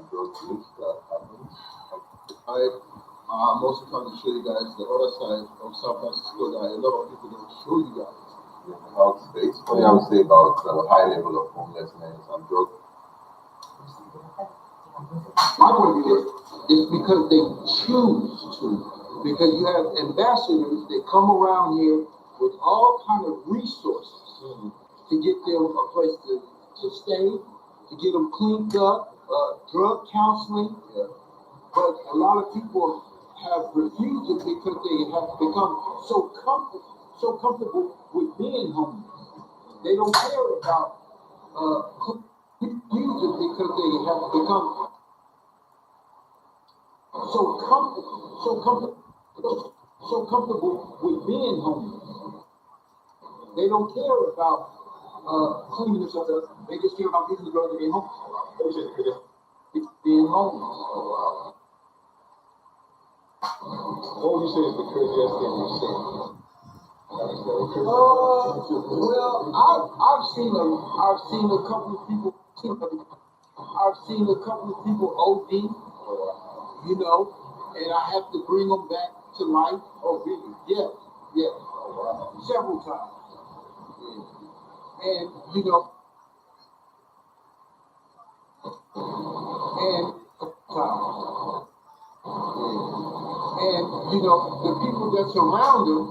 drug use that happens. I'm also trying to show you guys the other side of San Francisco that a lot of people don't show you guys. In the health space, what I would say about the high level of homelessness and drug. My point is because they choose to. Because you have ambassadors that come around here with all kind of resources to get them a place to stay, to get them cleaned up, drug counseling. Yeah. But a lot of people have refused it because they have become so comfortable with being homeless. They don't care about music because they have become so comfortable with being homeless. They don't care about cleaning themselves up. They just care about using the drugs and being homeless. Being homeless. What would you say is the craziest thing you've seen? Well, I've seen a couple of people. I've seen a couple of people OD, you know, and I have to bring them back to life. Oh, really? Yeah, yeah. Several times. And you know, and you know, the people that surround them,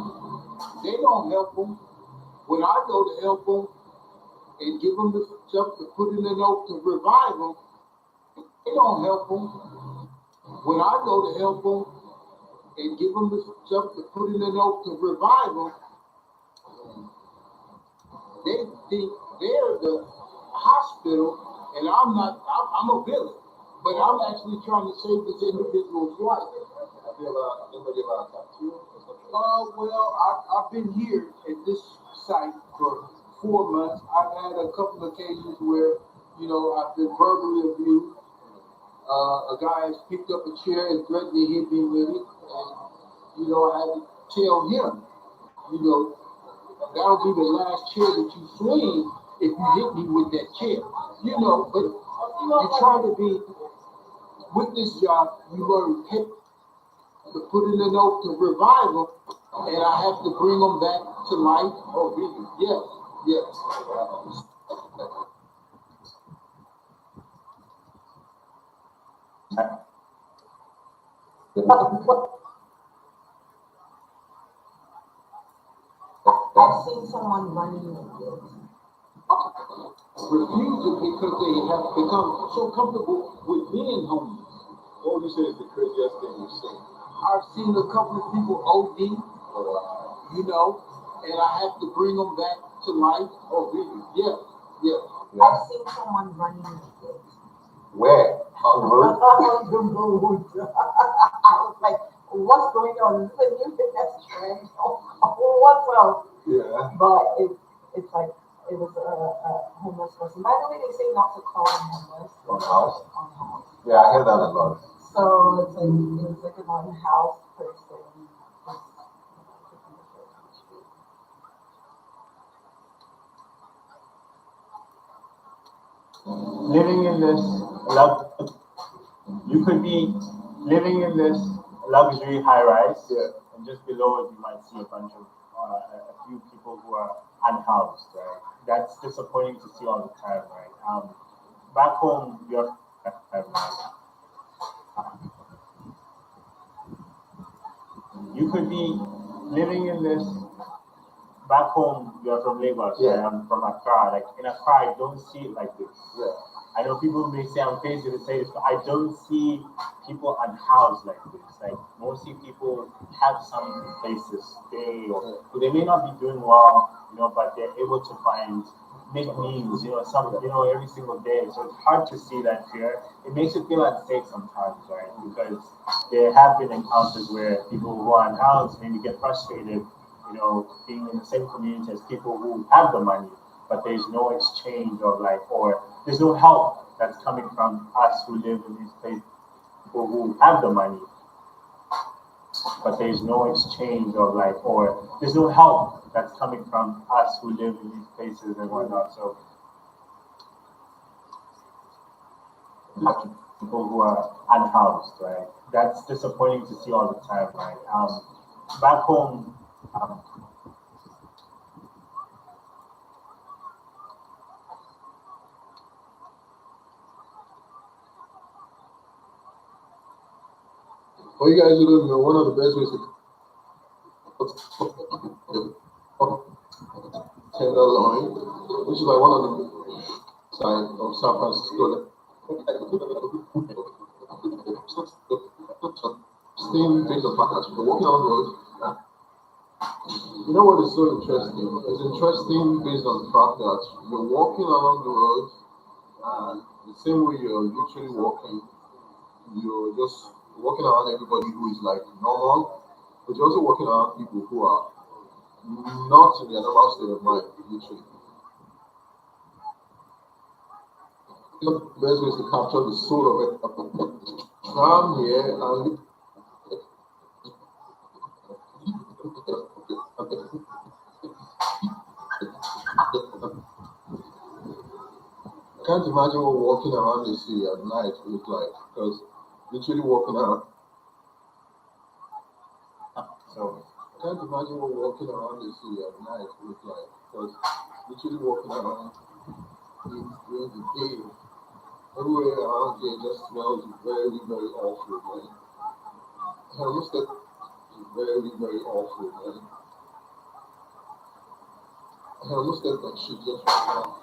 they don't help them. When I go to help them and give them the stuff to put in the note to revive them, they don't help them. When I go to help them and give them the stuff to put in the note to revive them, they think they're the hospital, and I'm not. I'm a villain, but I'm actually trying to save this individual's life. Well, I've been here at this site for 4 months. I've had a couple of occasions where, you know, I've been verbally abused. A guy has picked up a chair and threatened to hit me with it, and you know, I had to tell him, you know, that'll be the last chair that you swing if you hit me with that chair. You know, but you try to be with this job, you learn to put in a note to revive them, and I have to bring them back to life. Oh, really? Yes, yes. I've seen someone running in the field. Refuse it because they have become so comfortable with being homeless. What would you say is the craziest thing you've seen? I've seen a couple of people OD, you know, and I have to bring them back to life. Oh, really? Yeah, yeah. I've seen someone running in the field. Where? On the road? On the road. I was like, what's going on? It's a new pedestrian. What's up? Yeah. But it's like, it was a homeless person. By the way, they say not to call them homeless. On house? On house. Yeah, I heard that a lot. So it's like an unhoused person. Living in this you could be living in this luxury high rise, Yeah. and just below it you might see a bunch of a few people who are unhoused, right? That's disappointing to see all the time, right? Back home, you're you could be living in this. Back home, you're from Lagos, Yeah. right? I'm from Accra. Like in Accra, I don't see it like this. Yeah. I know people may say I'm crazy to say this, but I don't see people unhoused like this. Like mostly people have some place to stay, or they may not be doing well, you know, but they're able to make meals, you know, every single day. So it's hard to see that here. It makes you feel unsafe sometimes, right? Because there have been encounters where people who are unhoused maybe get frustrated, you know, being in the same community as people who have the money, but there's no exchange of or there's no help that's coming from us who live in these places, people who have the money, but there's no exchange of or there's no help that's coming from us who live in these places and whatnot. So people who are unhoused, right? That's disappointing to see all the time, right? Back home, Well, you guys don't know one of the best ways to tenderloin, which is like one of the side of San Francisco. Steam based on package, but walking on the road. You know what is so interesting? It's interesting based on the fact that you're walking along the road, and the same way you're literally walking, you're just walking around everybody who is like normal, but you're also walking around people who are not in their normal state of mind, literally. The best way is to capture the soul of it. Come here and I can't imagine what walking around the city at night look like because literally walking around. so I can't imagine what walking around the city at night look like because literally walking around during the day, everywhere around here just smells very, very awful, man. I almost get very, very awful, man. I almost get that shit just right now.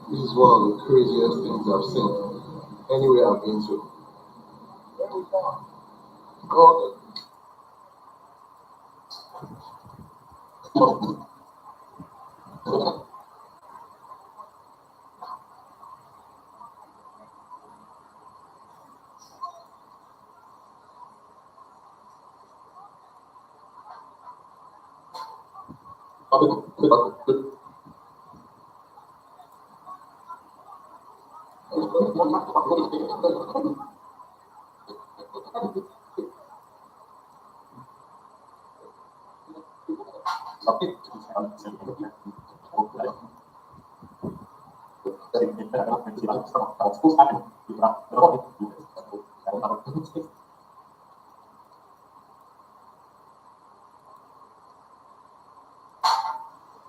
This is one of the craziest things I've seen anywhere I've been to. God,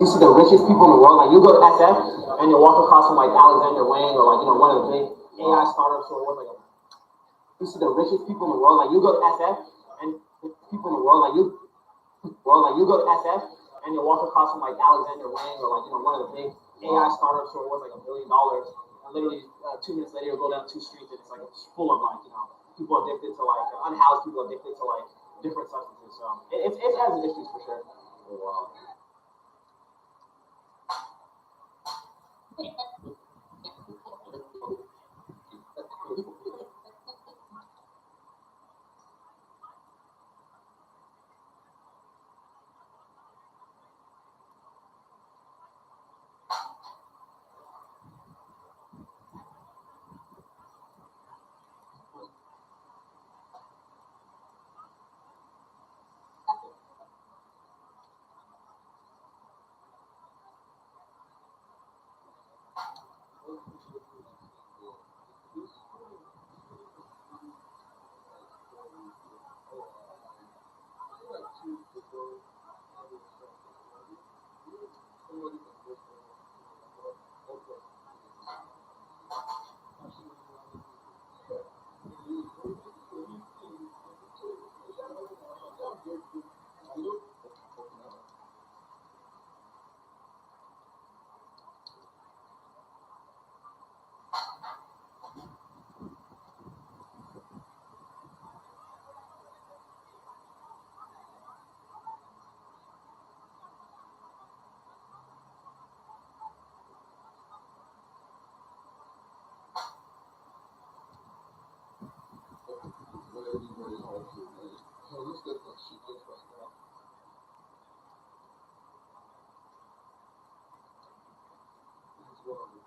You see the richest people in the world, like you go to SF and you walk across from like Alexander Wang or like one of the big AI startups or what like you see the richest people in the world, like you go to SF and people in the world like you go to SF and you walk across from like Alexander Wang or like one of the big AI startups or worth like $1 billion, and literally 2 minutes later you go down 2 streets and it's like it's full of like people addicted to like unhoused people addicted to like different substances. So it has its issues for sure. oh, wow. Very, very awful, man. I almost get that shit just right now. This is one of the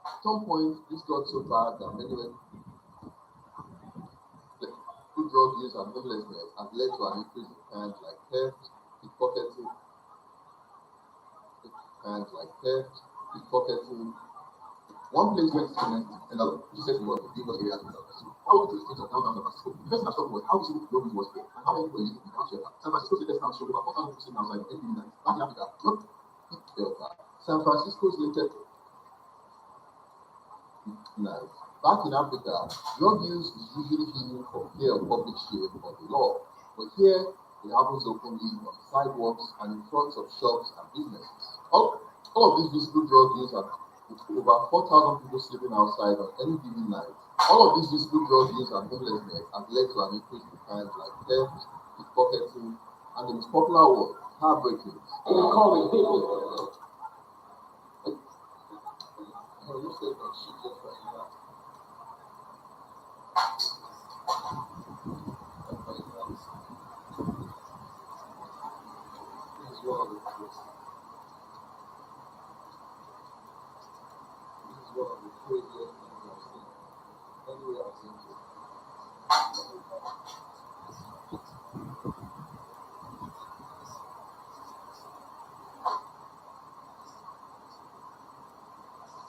At some point, this got so bad that many the drug use and homelessness have led to an increase in crimes like theft, pickpocketing, and like theft, pickpocketing. One place went to cement and Jesus was the famous area to love. So I went to the streets of downtown San Francisco. The first thing I saw was how this road was there and how many people lived in the township. San Francisco's latest town showed about 4,000 people sitting outside of every night. Back in Africa, look, San Francisco's latest night. Back in Africa, drug use is usually hidden from fear of public shame or the law. But here, it happens openly on sidewalks and in front of shops and businesses. All of these visible drug use are over 4,000 people sleeping outside on any given night. All of these visible drug use and homelessness have led to an increase in crimes like theft, pickpocketing, and the most popular one, car break-ins. They call it big. You said that shit just right now. This is one of the craziest. This is one of the craziest things I've seen. Anyway, I've seen it.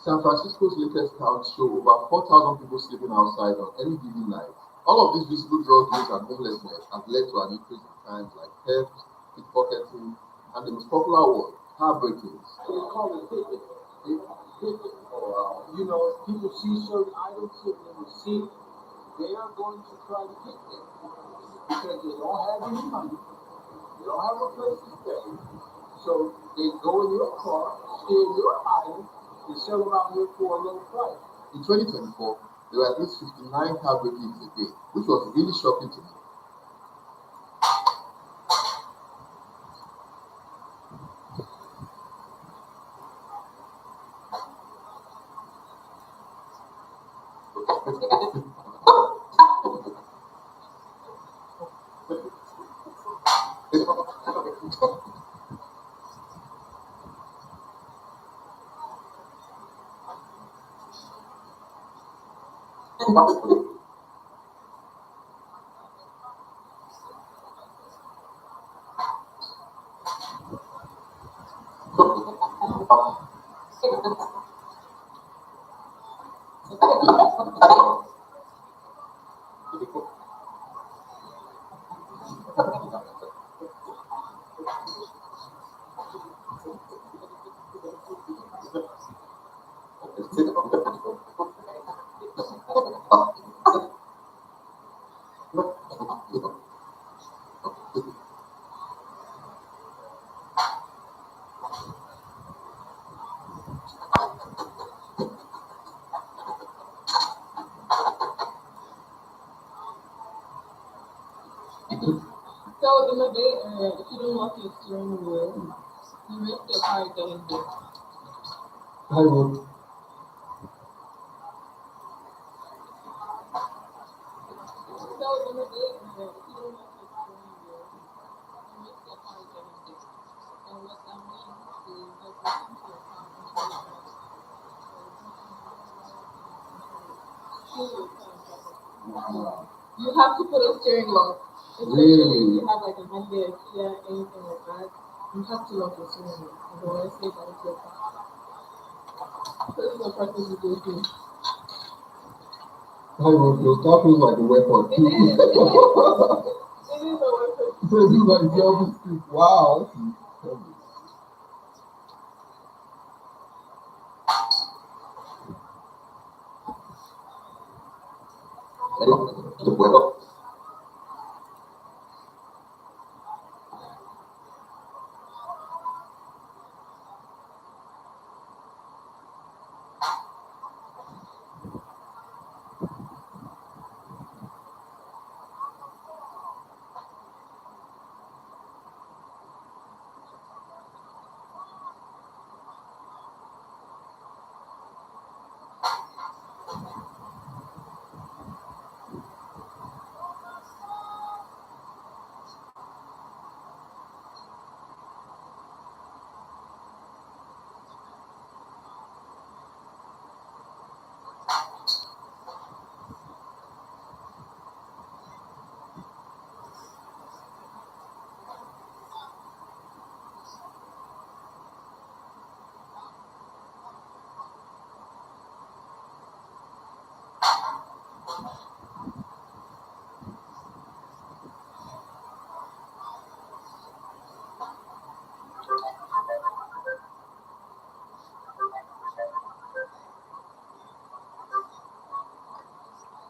San Francisco's latest counts show over 4,000 people sleeping outside on any given night. All of these visible drug use and homelessness have led to an increase in crimes like theft, pickpocketing, and the most popular one, car break-ins. They call it big. You know, people see certain items sitting in the seat, they are going to try to get them because they don't have any money, they don't have a place to stay. So they go in your car, steal your items, and sell them out here for a low price. In 2024, there were at least 59 car break-ins a day, which was really shocking to me. So in the Bay Area, if you don't lock your steering wheel, you risk your car getting hit. I would. So in the Bay Area, if you don't lock your steering wheel, you risk your car getting hit. And what that means is they'll break into your car and steal your car. Steal your car and drive it. You have to put a steering lock. Especially if you have like a Hyundai, a Kia, anything like that, you have to lock your steering wheel. Otherwise, they got into your car. So this is the practice you go through. I would. Your car feels like a weapon. It is. It is a weapon. So it's like the opposite. Wow.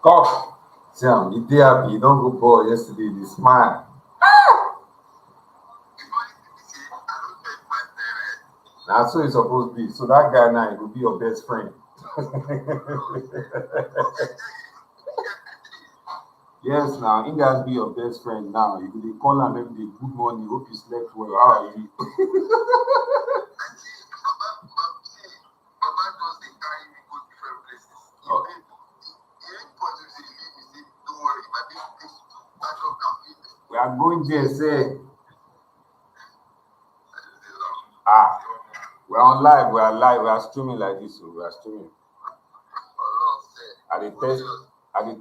Cough. Sam, you dey happy? You don't go ball yesterday. You smile. Now so it's supposed to be. So that guy now will be your best friend. Yes, now he guys be your best friend now. You could call him every day. Good morning. Hope you slept well. How are you? We are going there, say. We're on live, we are live, we are streaming like this, so we are streaming. I did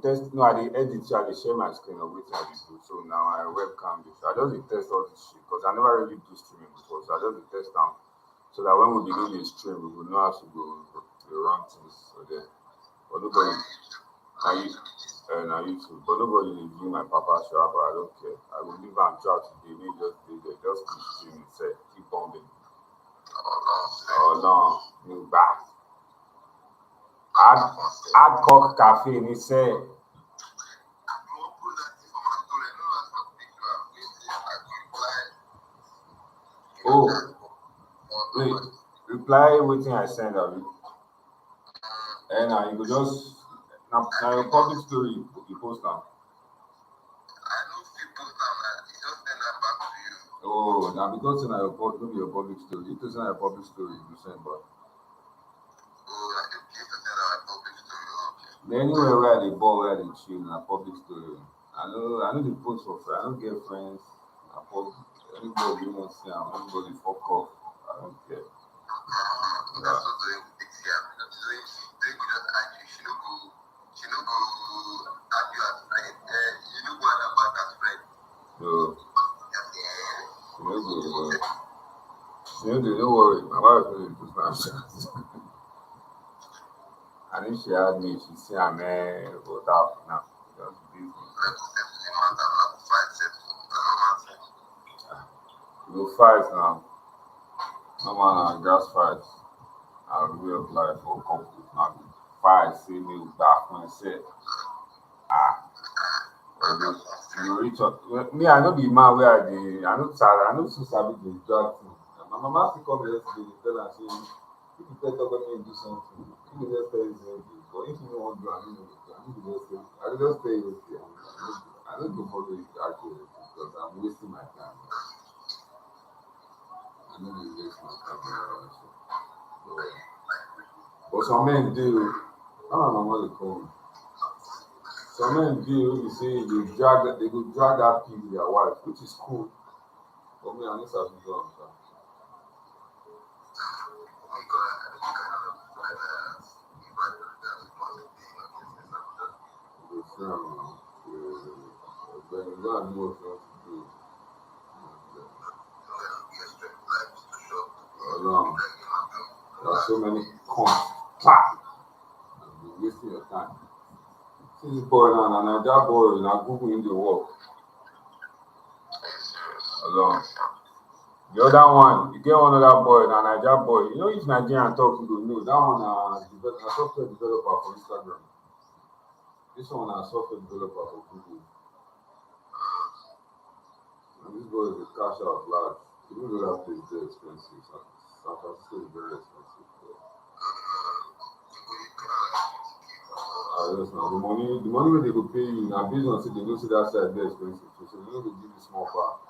test, no, I did edit, so I did share my screen of which I did do. So now I webcam this. I just did test all this shit because I never really do streaming before, so I just did test now. So that when we begin the stream, we will know how to go run things. So then, but nobody, now YouTube, but nobody will view my papa show, but I don't care. I will leave and try today, maybe just do there, just keep streaming, say, keep bombing. Oh no, new back. Ad cock cafe, and he said, oh, wait, reply everything I send of you. And you could just, now your public story, you post now. Oh, now because in your public story, it is not a public story, you send, but. Anywhere where they ball, where they chill, in a public story. I know the post for friends. I don't get friends. I post anybody you want to see, anybody fuck off. I don't care. Yeah. Don't worry. My wife is into Snapchat. And if she had me, she see a man without now. Just busy. You go fight now. No man, just fight. I'll real life for conflict. Now, fight, see me back when I said, you reach out. Me, I know the man where I know so sabi the drag thing. My mama still come yesterday, they tell her, say, if you tell me do something, if you just tell you something, but if you don't want to do, I don't know. I just tell you, okay, I don't go follow you actually because I'm wasting my time. I know you waste my time. But some men do, I don't know what they call me. Some men do, you say, they go drag that pig with their wife, which is cool. But me, I need to have to go on that. There are so many cons. You're wasting your time. See this boy now, and that boy now Google in the work. Alone. The other one, you get one other boy, now Niger boy. You know if Nigerian talk, you don't know. That one a software developer for Instagram. This one a software developer for Google. And this boy is a cash out large. Even though that place is very expensive. San Francisco is very expensive. Yes, now the money where they go pay you now based on say they don't see that side very expensive. So they don't go give you small car.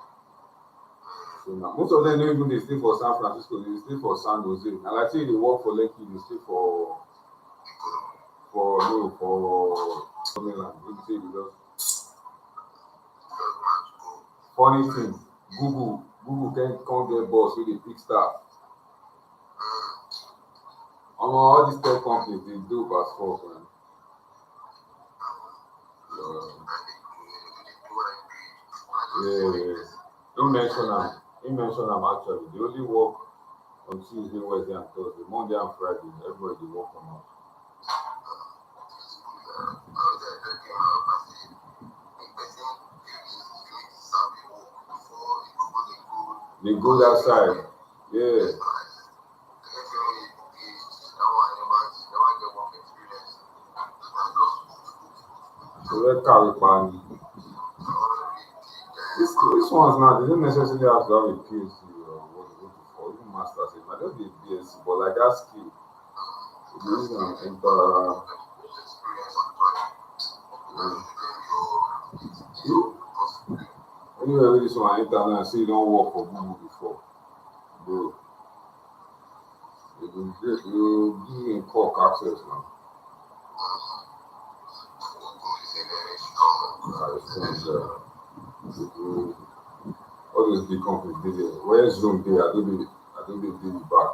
So now most of them don't even they stay for San Francisco, they stay for San Jose. And like say they work for Lekki, they stay for mainland. They say they just funny thing. Google can't get boss with the big staff. All these tech companies they do as fuck, man. Yeah. He mentioned them actually. They only work on Tuesday, Wednesday, and Thursday. Monday and Friday, everybody work on us. They go that side. Yeah. So let carry pan. This one's not, they don't necessarily have to have a PhD or what, even masters. It might just be a BSc, but like that skill. If you use an enter. Anyway, with this one enter now, say you don't work for Google before. Bro. You give me Cork access now. All those big companies did it. Where Zoom did, Adobe did it back.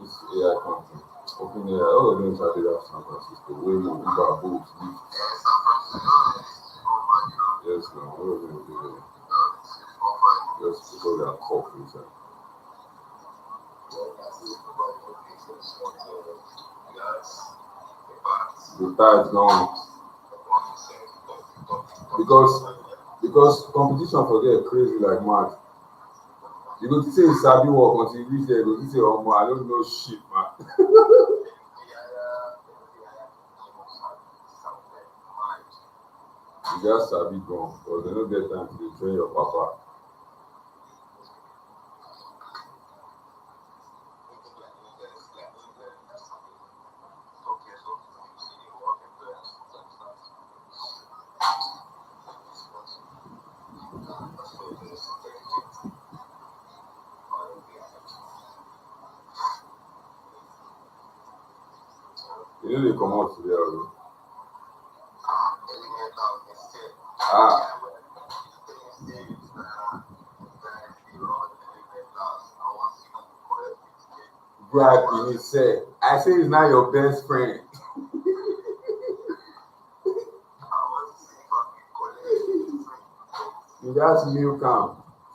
This AI company, OpenAI, all of them started out San Francisco, Waymo, Uber, Bolt, Lyft. Yes, no, all of them did it. Just because they are Cork inside. The tide's gone. Because competition for there crazy like mad. You go to say sabi work until you reach there, you go to say, oh man, I don't know shit, man. You just sabi gone, because they don't get time to train your papa. You know they come out today already. Brad, he said, I say he's not your best friend. You just milk him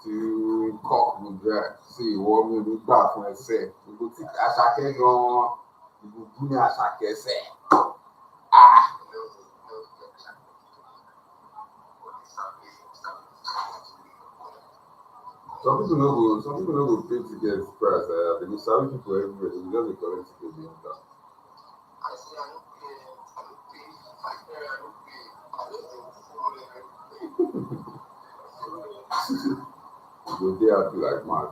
to cock with that. See, what we do back when I say, you go take Ashake on, you go give me Ashake say. Ah. Some people no go pay to get price. They go service people everywhere. They will just collect ticket the enter. You go there happy like mad.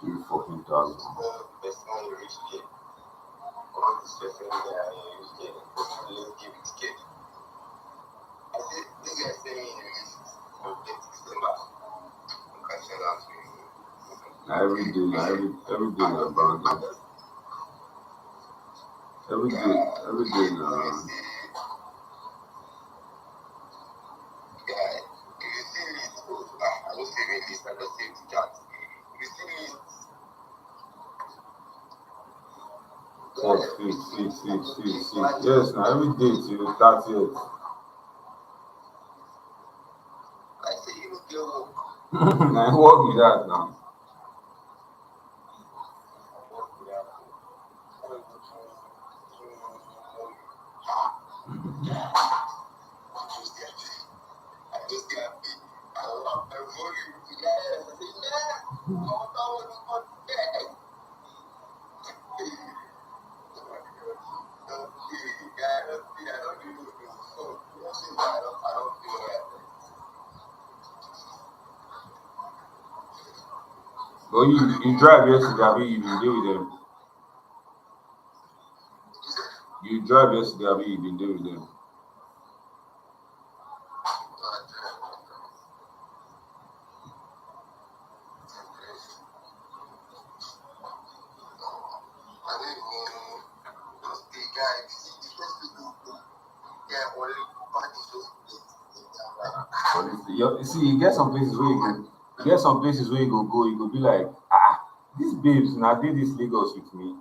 3 fucking thousand. Every day na bang. Every day na. Six. Yes, now every day till 30th. Now what be that now? But you drive yesterday, I mean, you been there with them. You drive yesterday, I mean, you been there with them. You see, you get some places where you go. You get some places where you go, you go be like, these babes, now they this Lagos with me.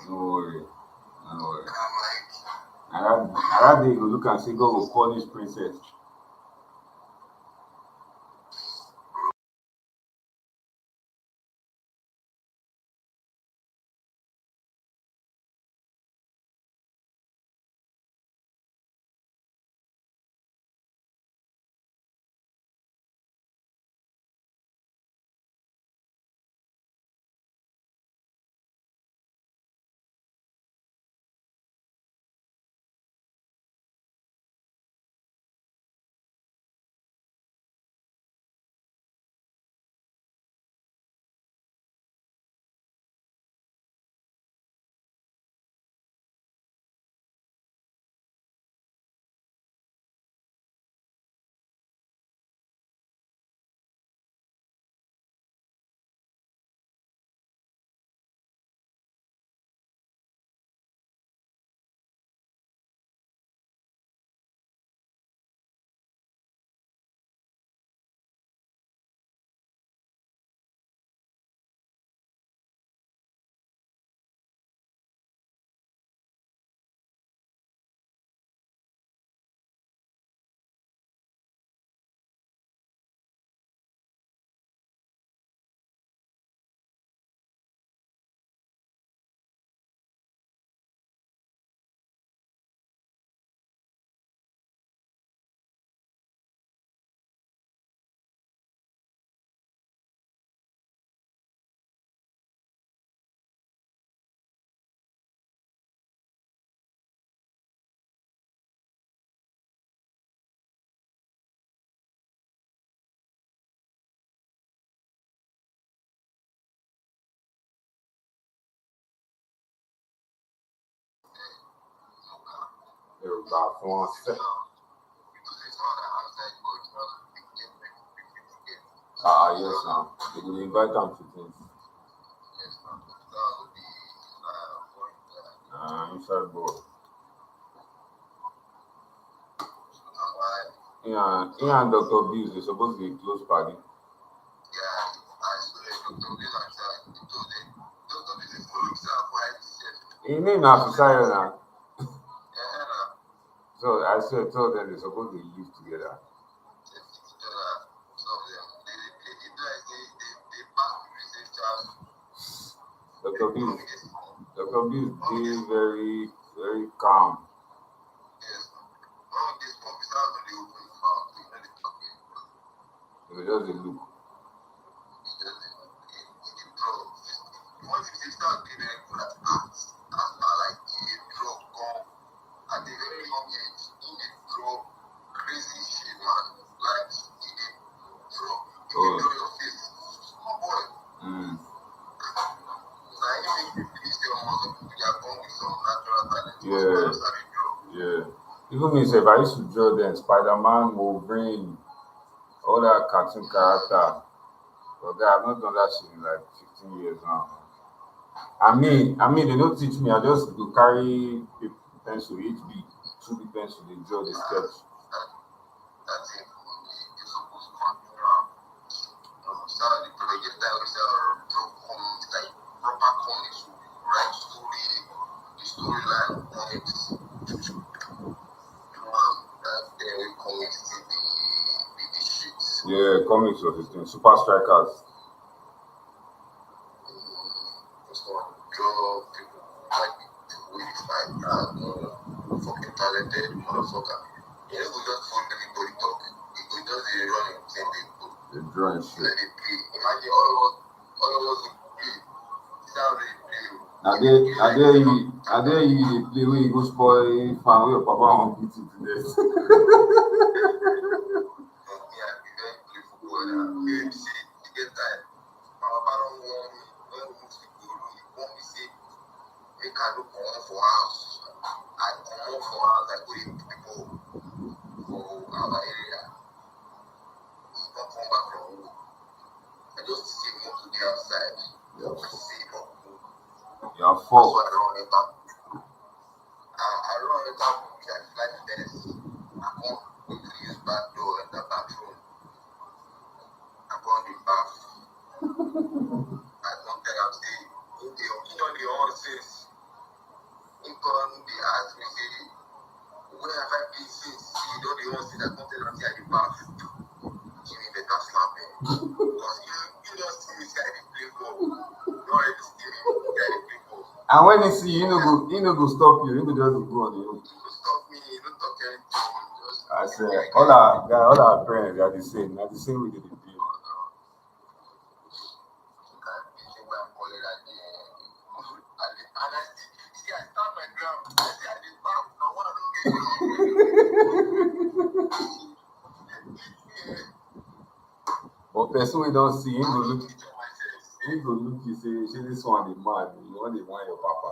No worry. And that day you go look and say, God will punish princess. About one second. Yes, now. They will invite them to things. Inside board. Yeah, and Dr. Bills, they're supposed to be close party. You need not to say that. So I said, told them they're supposed to live together. Dr. Bills, being very, very calm. It was just a look. Yeah. Even me, if I used to draw then, Spider-Man, Wolverine, all that cartoon character. But I've not done that shit in like 15 years now. I mean, they don't teach me. I just do carry pencil, HB, 2B pencil, they draw the sketch. Yeah, comics was his thing. Super Strikers. Fucking talented motherfucker. You know, we just phone anybody talk. We just run in the same. The drawing shit. Imagine all of us play. I dare you they play where you go spoil fan where your papa won't beat you to death. Your fault. And when he see you, he no go stop you. He go just go on the road. I say all our parents are the same. They're the same way they do. But person we don't see, he go look you say this one is mad. You want your papa.